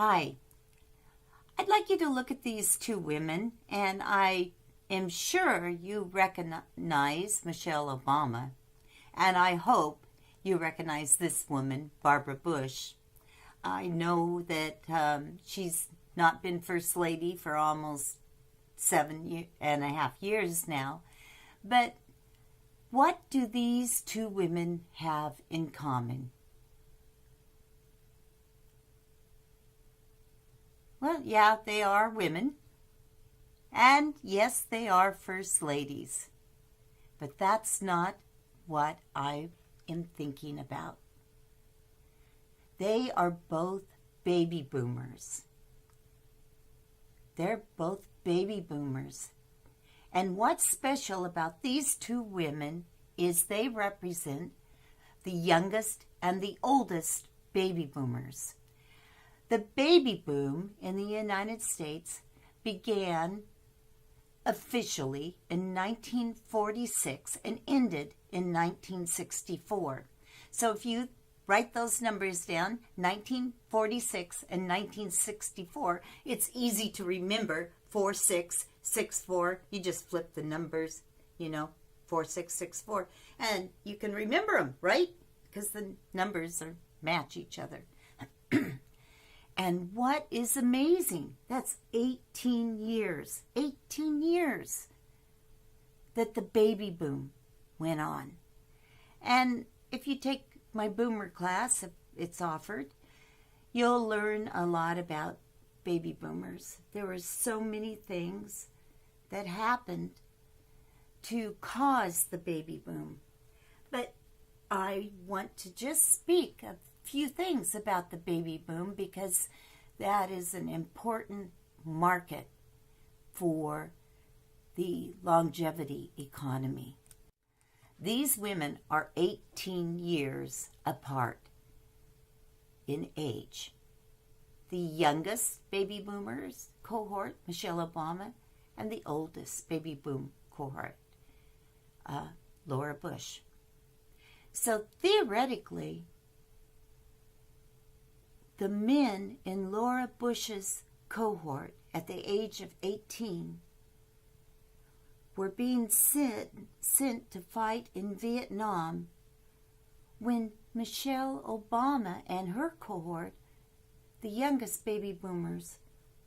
Hi, I'd like you to look at these two women, and I am sure you recognize Michelle Obama, and I hope you recognize this woman, Barbara Bush. I know that she's not been First Lady for almost 7.5 years now, but what do these two women have in common? Well, yeah, they are women. And yes, they are First Ladies. But that's not what I am thinking about. They are both baby boomers. They're both baby boomers. And what's special about these two women is they represent the youngest and the oldest baby boomers. The baby boom in the United States began officially in 1946 and ended in 1964. So if you write those numbers down, 1946 and 1964, it's easy to remember 4664. You just flip the numbers, 4664. And you can remember them, right? Because the numbers match each other. And what is amazing, that's 18 years that the baby boom went on. And if you take my boomer class, if it's offered, you'll learn a lot about baby boomers. There were so many things that happened to cause the baby boom. But I want to just speak a few things about the baby boom because that is an important market for the longevity economy. These women are 18 years apart in age. The youngest baby boomers cohort, Michelle Obama, and the oldest baby boom cohort, Laura Bush. So theoretically, the men in Laura Bush's cohort at the age of 18 were being sent to fight in Vietnam when Michelle Obama and her cohort, the youngest baby boomers,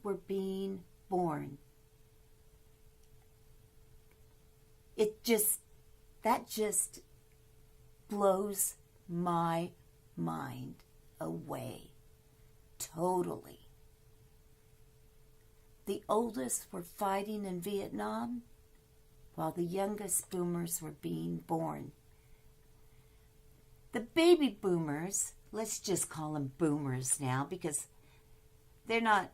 were being born. That just blows my mind away. Totally. The oldest were fighting in Vietnam while the youngest boomers were being born. The baby boomers, let's just call them boomers now because they're not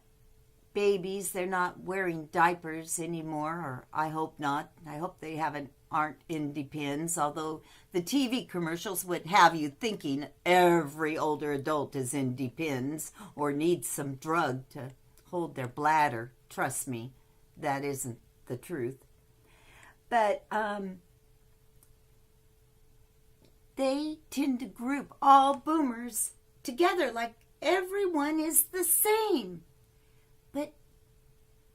babies, they're not wearing diapers anymore, or I hope not. I hope they aren't in Depends, although the TV commercials would have you thinking every older adult is in Depends or needs some drug to hold their bladder. Trust me, that isn't the truth. But they tend to group all boomers together like everyone is the same. But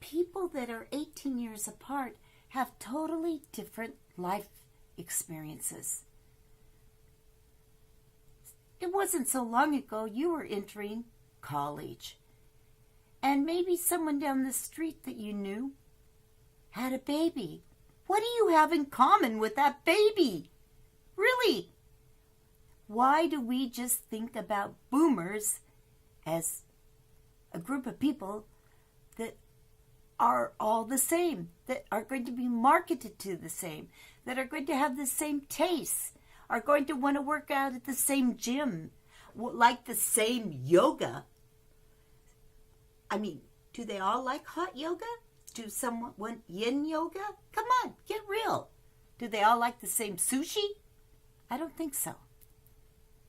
people that are 18 years apart have totally different life experiences. It wasn't so long ago you were entering college. And maybe someone down the street that you knew had a baby. What do you have in common with that baby? Really? Why do we just think about boomers as a group of people that are all the same, that are going to be marketed to the same, that are going to have the same tastes, are going to want to work out at the same gym, like the same yoga? I mean, do they all like hot yoga? Do someone want yin yoga? Come on, get real. Do they all like the same sushi? I don't think so.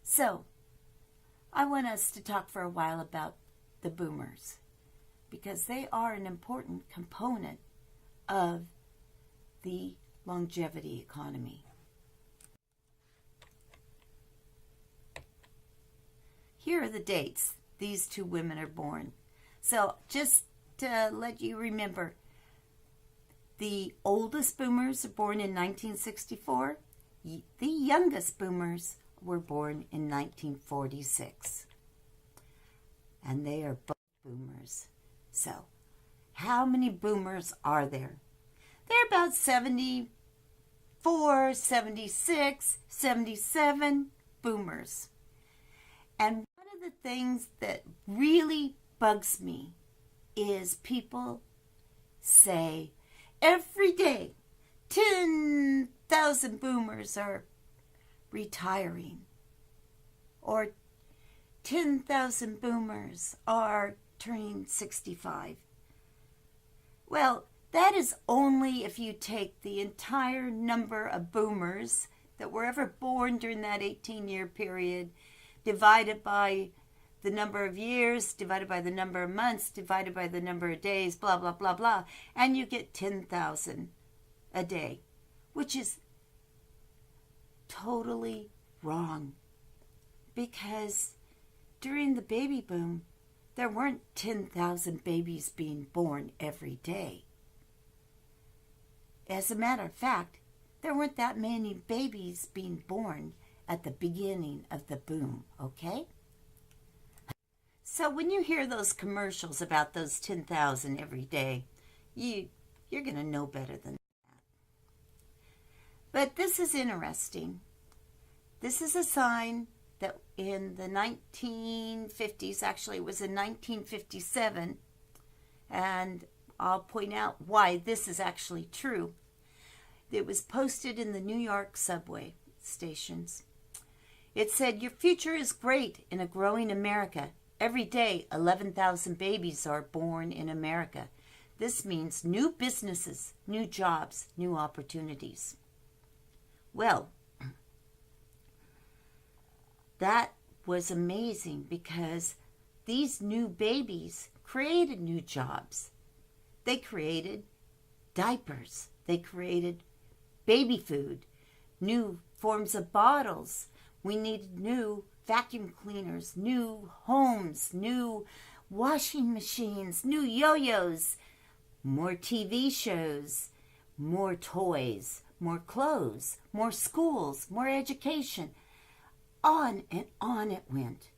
So, I want us to talk for a while about the boomers because they are an important component of the longevity economy. Here are the dates these two women are born. So just to let you remember, the oldest boomers were born in 1964. The youngest boomers were born in 1946. And they are both boomers. So, how many boomers are there? There are about 74, 76, 77 boomers. And one of the things that really bugs me is people say every day 10,000 boomers are retiring, or 10,000 boomers are turning 65. Well, that is only if you take the entire number of boomers that were ever born during that 18-year period, divided by the number of years, divided by the number of months, divided by the number of days, blah, blah, blah, blah, and you get 10,000 a day, which is totally wrong. Because during the baby boom, there weren't 10,000 babies being born every day. As a matter of fact, there weren't that many babies being born at the beginning of the boom, okay? So when you hear those commercials about those 10,000 every day, you're going to know better than that. But this is interesting. This is a sign that in the 1950s, actually it was in 1957, and I'll point out why this is actually true. It was posted in the New York subway stations. It said, "Your future is great in a growing America. Every day, 11,000 babies are born in America. This means new businesses, new jobs, new opportunities." Well, that was amazing because these new babies created new jobs. They created diapers. They created baby food, new forms of bottles. We needed new vacuum cleaners, new homes, new washing machines, new yo-yos, more TV shows, more toys, more clothes, more schools, more education. On and on it went.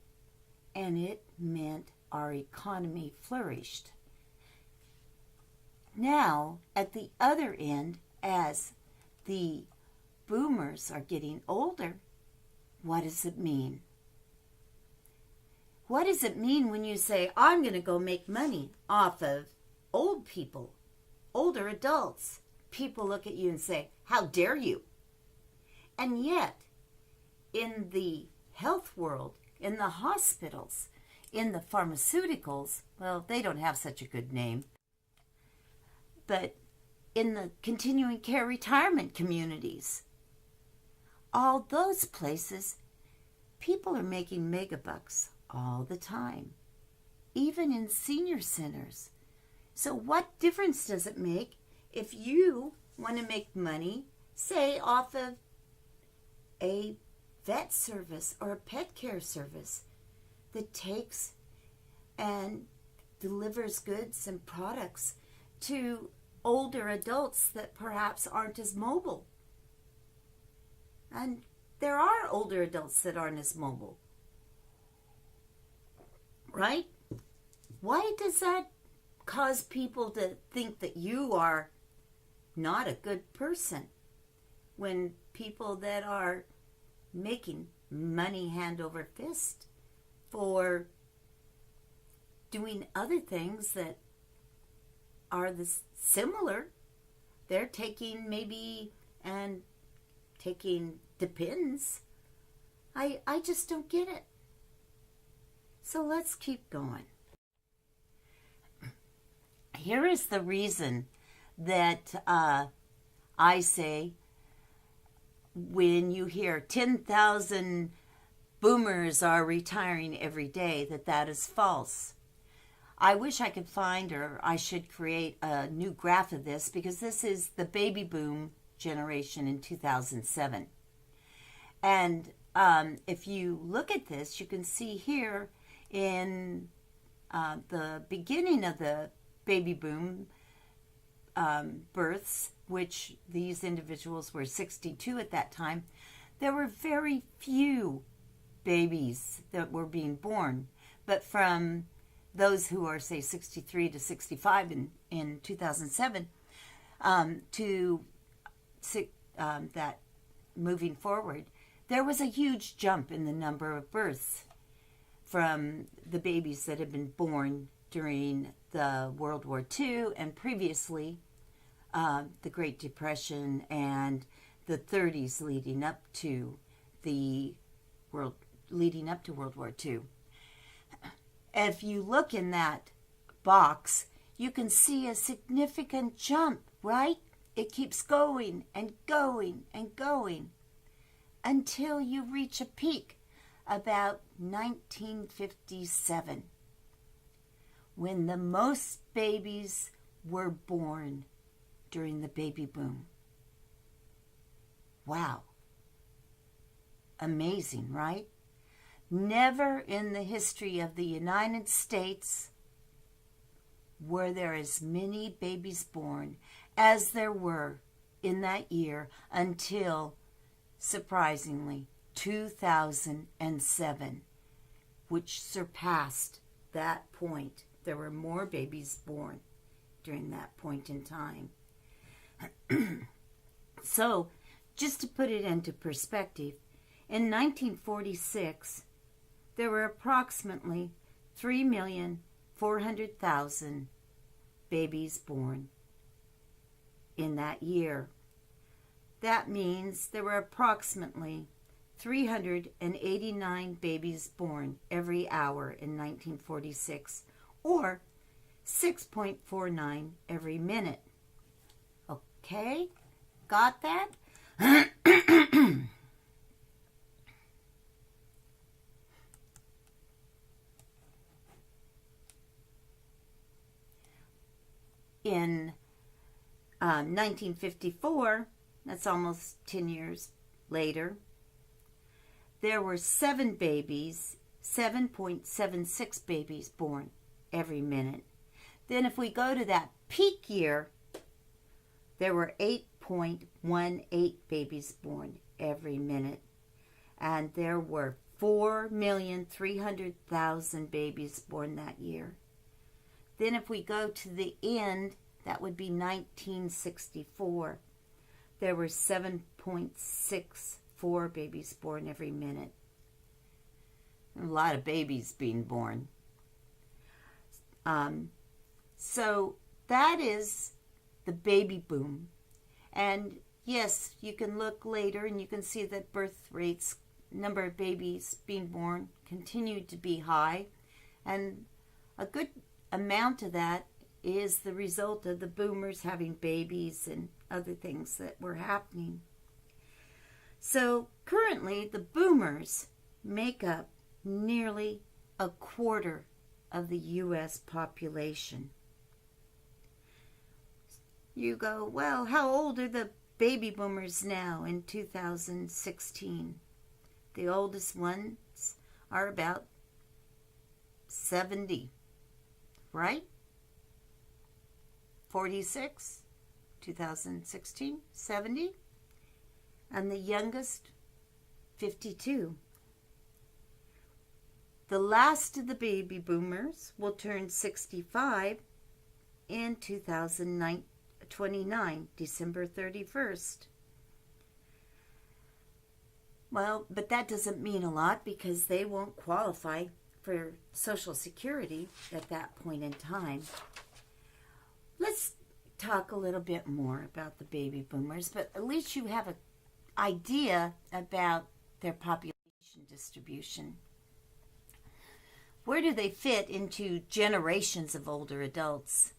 And it meant our economy flourished. Now, at the other end, as the boomers are getting older, what does it mean? What does it mean when you say, "I'm going to go make money off of old people, older adults"? People look at you and say, "How dare you?" And yet, in the health world, in the hospitals, in the pharmaceuticals, well, they don't have such a good name, but in the continuing care retirement communities, all those places, people are making megabucks all the time, even in senior centers. So what difference does it make if you want to make money, say, off of a vet service or a pet care service that takes and delivers goods and products to older adults that perhaps aren't as mobile? And there are older adults that aren't as mobile, right? Why does that cause people to think that you are not a good person when people that are making money hand over fist for doing other things that are similar, they're taking maybe and taking Depends. I just don't get it. So let's keep going. Here is the reason that I say when you hear 10,000 boomers are retiring every day, that is false. I wish I could find, or I should create a new graph of this, because this is the baby boom generation in 2007. And if you look at this, you can see here in the beginning of the baby boom births, which these individuals were 62 at that time, there were very few babies that were being born. But from those who are, say, 63 to 65 in 2007, to that moving forward, there was a huge jump in the number of births from the babies that had been born during the World War II and previously the Great Depression and the 30s leading up to World War II. If you look in that box, you can see a significant jump, right? It keeps going and going and going until you reach a peak about 1957, when the most babies were born during the baby boom. Wow. Amazing, right? Never in the history of the United States were there as many babies born as there were in that year until, surprisingly, 2007, which surpassed that point. There were more babies born during that point in time. So, just to put it into perspective, in 1946, there were approximately 3,400,000 babies born in that year. That means there were approximately 389 babies born every hour in 1946, or 6.49 every minute. Okay? Got that? In 1954, that's almost 10 years later, there were 7.76 babies born every minute. Then if we go to that peak year, there were 8.18 babies born every minute. And there were 4,300,000 babies born that year. Then if we go to the end, that would be 1964. There were 7.64 babies born every minute. A lot of babies being born. So that is the baby boom. And yes, you can look later and you can see that birth rates, number of babies being born, continued to be high. And a good amount of that is the result of the boomers having babies and other things that were happening. So currently, the boomers make up nearly a quarter of the U.S. population. You go, well, how old are the baby boomers now in 2016? The oldest ones are about 70, right? 46, 2016, 70. And the youngest, 52. The last of the baby boomers will turn 65 in 2029, December 31st. Well, but that doesn't mean a lot because they won't qualify for Social Security at that point in time. Let's talk a little bit more about the baby boomers, but at least you have an idea about their population distribution. Where do they fit into generations of older adults?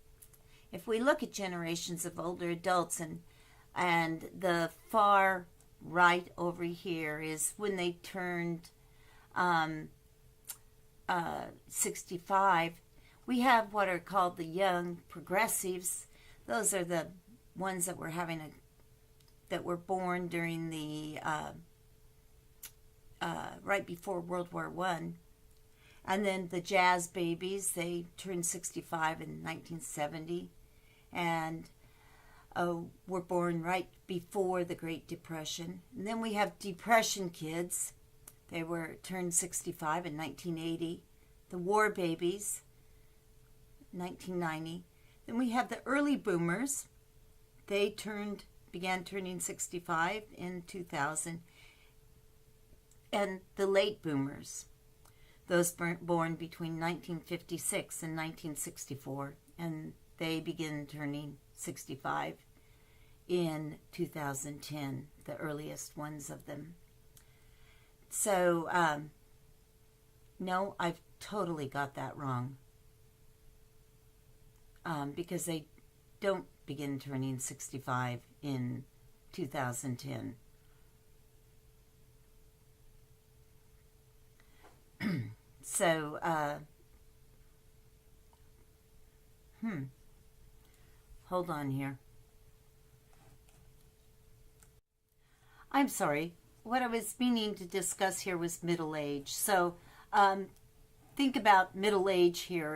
If we look at generations of older adults, and the far right over here is when they turned 65, we have what are called the young progressives. Those are the ones that were that were born during the right before World War I. And then the jazz babies, they turned 65 in 1970 and were born right before the Great Depression. And then we have Depression kids. They turned 65 in 1980. The war babies, 1990. Then we have the early boomers. They began turning 65 in 2000. And the late boomers, those born between 1956 and 1964, and they begin turning 65 in 2010, the earliest ones of them. So, no, I've totally got that wrong, because they don't begin turning 65 in 2010. So, hold on here. I'm sorry. What I was meaning to discuss here was middle age. So, think about middle age here,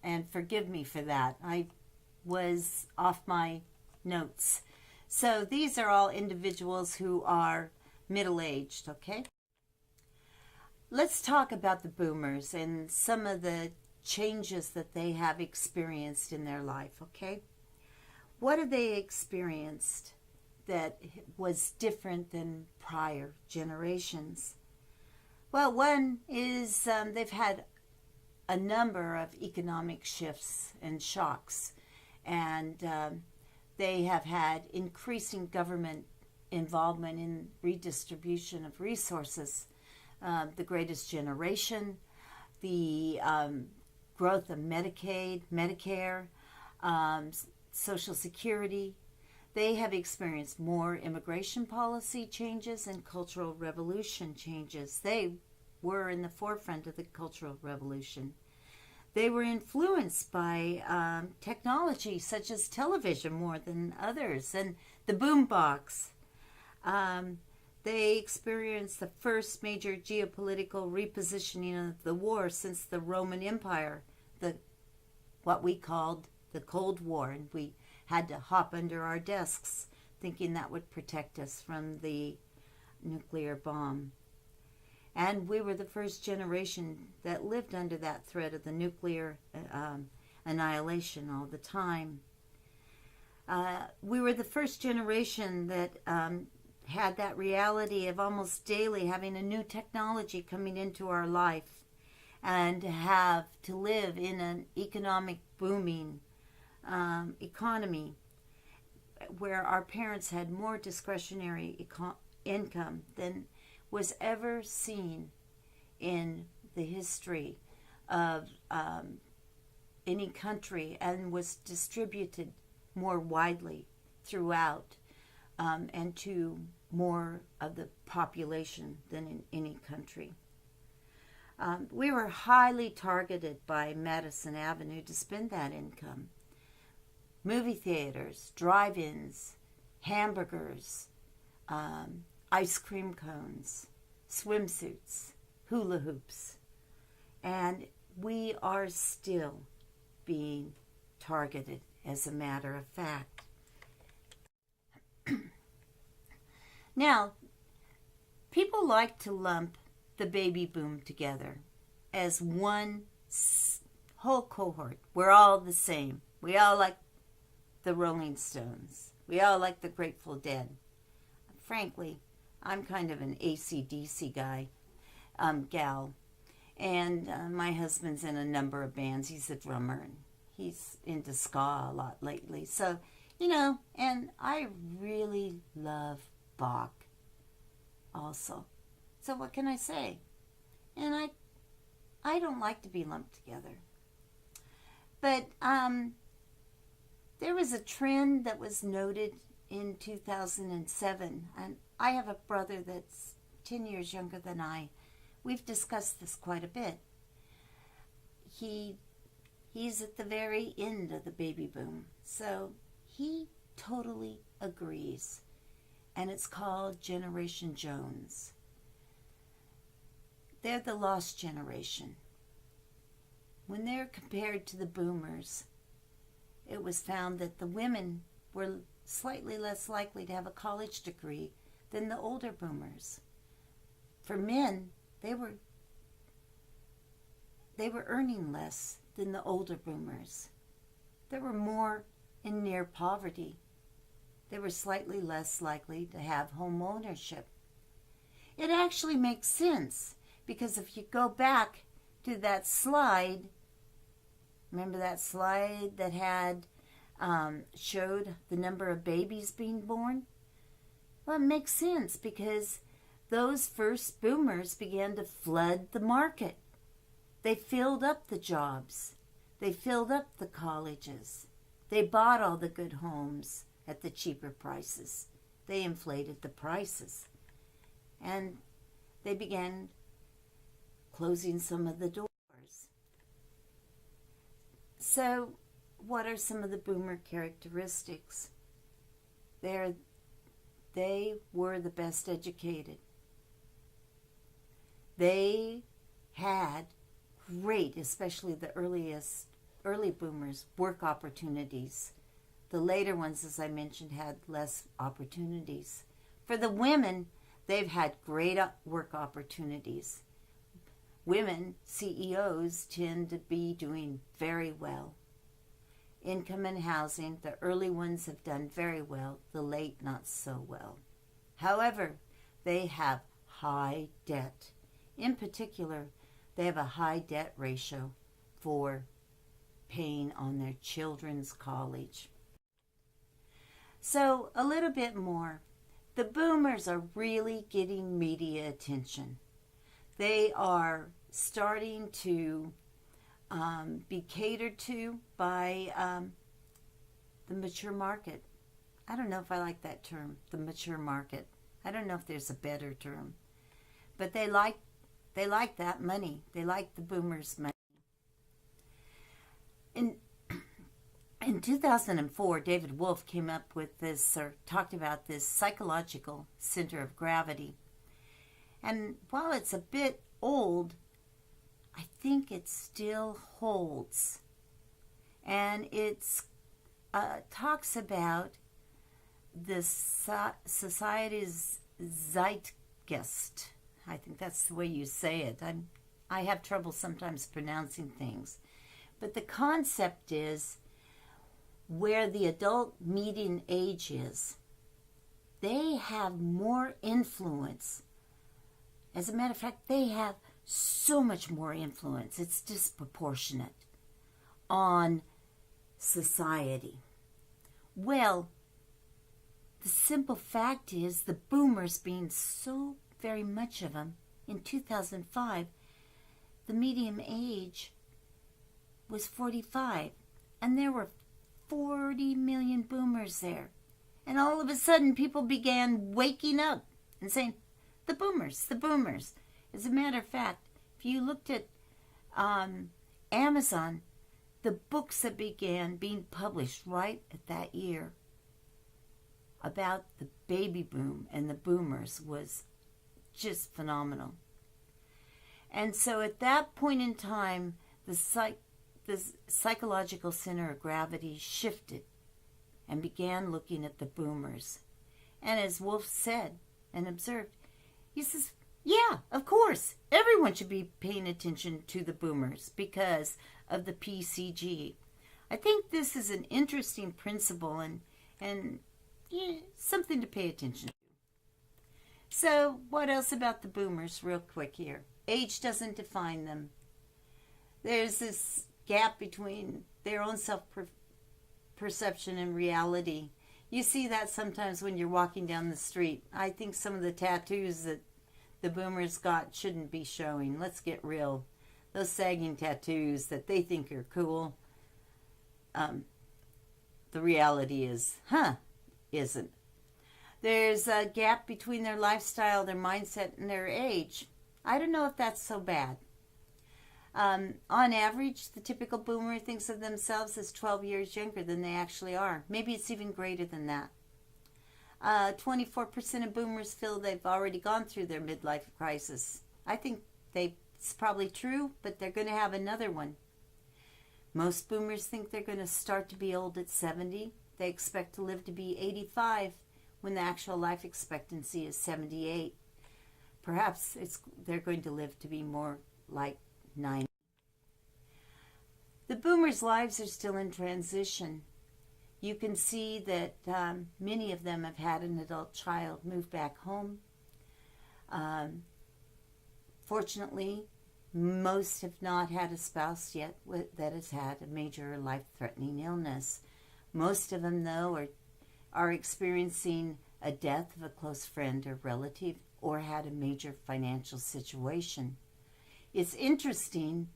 and forgive me for that. I was off my notes. So, these are all individuals who are middle-aged, okay? Let's talk about the boomers and some of the changes that they have experienced in their life, okay? What have they experienced that was different than prior generations? Well, one is they've had a number of economic shifts and shocks, and they have had increasing government involvement in redistribution of resources. The Greatest Generation, the growth of Medicaid, Medicare, Social Security. They have experienced more immigration policy changes and cultural revolution changes. They were in the forefront of the Cultural Revolution. They were influenced by technology such as television more than others, and the boombox. They experienced the first major geopolitical repositioning of the war since the Roman Empire, what we called the Cold War, and we had to hop under our desks thinking that would protect us from the nuclear bomb. And we were the first generation that lived under that threat of the nuclear annihilation all the time. We were the first generation that had that reality of almost daily having a new technology coming into our life, and have to live in an economic booming economy where our parents had more discretionary income than was ever seen in the history of any country, and was distributed more widely throughout and to more of the population than in any country. We were highly targeted by Madison Avenue to spend that income. Movie theaters, drive-ins, hamburgers, ice cream cones, swimsuits, hula hoops. And we are still being targeted, as a matter of fact. Now, people like to lump the baby boom together as one whole cohort. We're all the same. We all like the Rolling Stones. We all like the Grateful Dead. Frankly, I'm kind of an AC/DC gal. And my husband's in a number of bands. He's a drummer, and he's into ska a lot lately. So, and I really love Bach also. So what can I say? And I don't like to be lumped together. But there was a trend that was noted in 2007, and I have a brother that's 10 years younger than I. We've discussed this quite a bit. He's at the very end of the baby boom, so he totally agrees. And it's called Generation Jones. They're the lost generation. when they're compared to the boomers, it was found that the women were slightly less likely to have a college degree than the older boomers. For men, they were earning less than the older boomers. They were more in near poverty. They were slightly less likely to have home ownership. It actually makes sense because if you go back to that slide, remember that slide that had showed the number of babies being born? Well, it makes sense because those first boomers began to flood the market. They filled up the jobs. They filled up the colleges. They bought all the good homes at the cheaper prices. They inflated the prices. And they began closing some of the doors. So, what are some of the boomer characteristics? They were the best educated. They had great, especially the early boomers, work opportunities. The later ones, as I mentioned, had less opportunities. For the women, they've had great work opportunities. Women CEOs tend to be doing very well. Income and housing, the early ones have done very well, the late not so well. However, they have high debt. In particular, they have a high debt ratio for paying on their children's college. So, a little bit more. The boomers are really getting media attention. They are starting to be catered to by the mature market. I don't know if I like that term, the mature market. I don't know if there's a better term. But they like that money. They like the boomers' money. In 2004, David Wolf came up with this, or talked about this psychological center of gravity. And while it's a bit old, I think it still holds. And it talks about the society's zeitgeist. I think that's the way you say it. I have trouble sometimes pronouncing things. But the concept is where the adult median age is, they have more influence. As a matter of fact, they have so much more influence. It's disproportionate on society. Well, the simple fact is the boomers being so very much of them, in 2005, the median age was 45. And there were 40 million boomers there. And all of a sudden, people began waking up and saying, the boomers, the boomers. As a matter of fact, if you looked at Amazon, the books that began being published right at that year about the baby boom and the boomers was just phenomenal. And so at that point in time, the psychological center of gravity shifted and began looking at the boomers. And as Wolf said and observed, he says, yeah, of course, everyone should be paying attention to the boomers because of the PCG. I think this is an interesting principle and something to pay attention to. So what else about the boomers real quick here? Age doesn't define them. There's this gap between their own self-perception and reality. You see that sometimes when you're walking down the street. I think some of the tattoos that the boomers got shouldn't be showing. Let's get real. Those sagging tattoos that they think are cool, the reality is, isn't. There's a gap between their lifestyle, their mindset, and their age. I don't know if that's so bad. On average, the typical boomer thinks of themselves as 12 years younger than they actually are. Maybe it's even greater than that. 24% of boomers feel they've already gone through their midlife crisis. I think it's probably true, but they're going to have another one. Most boomers think they're going to start to be old at 70. They expect to live to be 85 when the actual life expectancy is 78. Perhaps they're going to live to be more like 90. The boomers' lives are still in transition. You can see that many of them have had an adult child move back home. Fortunately, most have not had a spouse yet that has had a major life-threatening illness. Most of them, though, are experiencing a death of a close friend or relative or had a major financial situation. It's interesting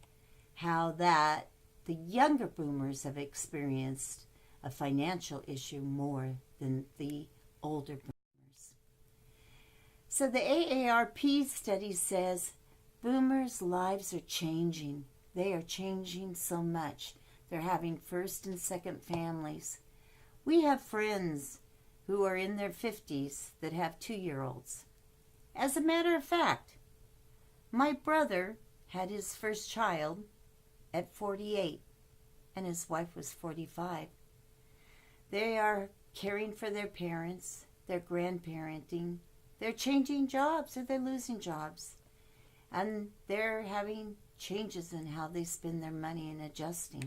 how that the younger boomers have experienced a financial issue more than the older boomers. So the AARP study says boomers' lives are changing. They are changing so much. They're having first and second families. We have friends who are in their 50s that have 2-year-olds. As a matter of fact, my brother had his first child at 48, and his wife was 45. They are caring for their parents, they're grandparenting, they're changing jobs or they're losing jobs, and they're having changes in how they spend their money and adjusting.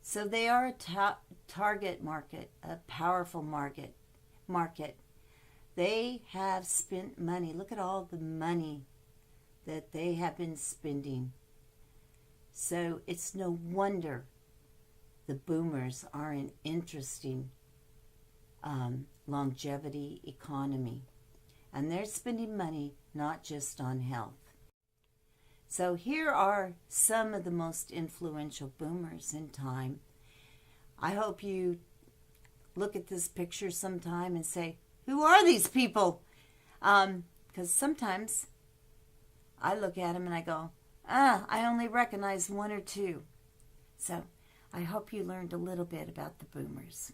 So they are a target market, a powerful market. They have spent money. Look at all the money that they have been spending. So it's no wonder the boomers are an interesting longevity economy. And they're spending money not just on health. So here are some of the most influential boomers in time. I hope you look at this picture sometime and say, who are these people? Because sometimes I look at them and I go, I only recognize one or two. So I hope you learned a little bit about the boomers.